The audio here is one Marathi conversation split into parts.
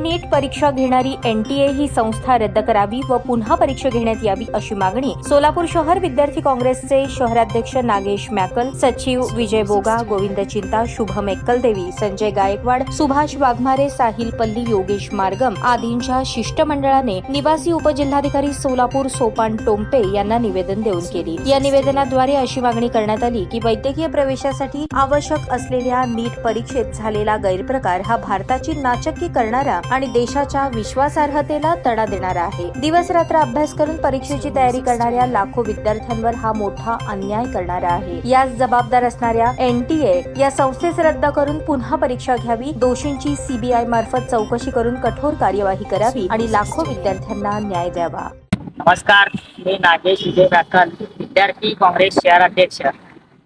नीट परीक्षा घेणारी NTA ही संस्था रद्द करावी व पुन्हा परीक्षा घेण्यात यावी अशी मागणी सोलापूर शहर विद्यार्थी काँग्रेसचे शहराध्यक्ष नागेश मॅकल, सचिव विजय बोगा, गोविंद चिंता, शुभम एक्कलदेवी, संजय गायकवाड, सुभाष वाघमारे, साहिल पल्ली, योगेश मार्गम आदींच्या शिष्टमंडळाने निवासी उपजिल्हाधिकारी सोलापूर सोपान टोम्पे यांना निवेदन देऊन केली। या निवेदनाद्वारे अशी मागणी करण्यात आली की वैद्यकीय प्रवेशासाठी आवश्यक असलेल्या नीट परीक्षेत झालेला गैरप्रकार हा भारताची नाचक्की करणारा आणि देशाच्या विश्वासार्हतेला तडा देणारा आहे। दिवस रात्र अभ्यास करून परीक्षेची तयारी करणाऱ्या लाखो विद्यार्थ्यांवर हा मोठा अन्याय करणारा आहे। यास जबाबदार असणाऱ्या NTA या संस्थेस रद्द करून पुन्हा परीक्षा घ्यावी, दोषींची CBI मार्फत चौकशी करून कठोर कार्यवाही करावी आणि लाखो विद्यार्थ्यांना न्याय द्यावा। नमस्कार, मी नागेश विजय मॅकल, विद्यार्थी काँग्रेस शहराध्यक्ष।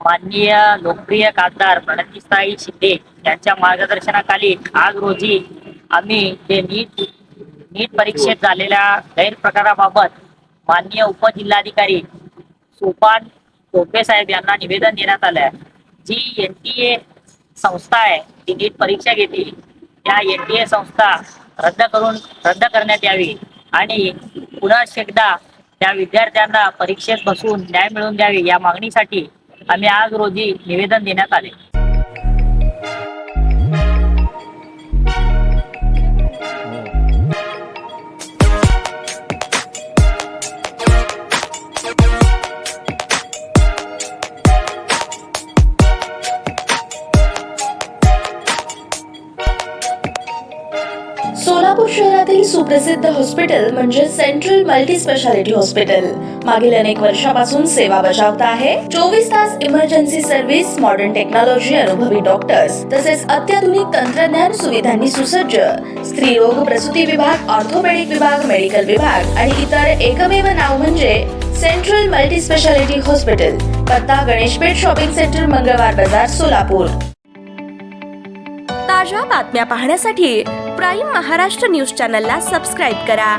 माननीय लोकप्रिय खासदार प्रणितीताई शिंदे यांच्या मार्गदर्शनाखाली आज रोजी आम्ही ते नीट परीक्षेत झालेल्या गैरप्रकाराबाबत माननीय उपजिल्हाधिकारी सोपान टोपे साहेब यांना निवेदन देण्यात आलं आहे। जी NTA संस्था आहे ती नीट परीक्षा घेते, त्या NTA संस्था रद्द करण्यात यावी आणि पुन्हा एकदा त्या विद्यार्थ्यांना परीक्षेत बसून न्याय मिळवून द्यावे या मागणीसाठी आम्ही आज रोजी निवेदन देण्यात आले। सोलापूर शहरातील सुप्रसिद्ध हॉस्पिटल म्हणजे सेंट्रल मल्टी स्पेशालिटी हॉस्पिटल मागील अनेक वर्षापासून सेवा बजावत आहे। 24 तास इमर्जन्सी सर्व्हिस, मॉडर्न टेक्नॉलॉजी, अनुभवी डॉक्टर्स तसेच अत्याधुनिक तंत्रज्ञान सुविधांनी सुसज्ज स्त्रीरोग प्रसूती विभाग, ऑर्थोपेडिक विभाग, मेडिकल विभाग आणि इतर एकमेव नाव म्हणजे सेंट्रल मल्टी स्पेशालिटी हॉस्पिटल। पत्ता गणेशपेठ शॉपिंग सेंटर, मंगळवार बाजार, सोलापूर। ताज्या बातम्या पाहण्यासाठी प्राईम महाराष्ट्र न्यूज चॅनलला सबस्क्राईब करा।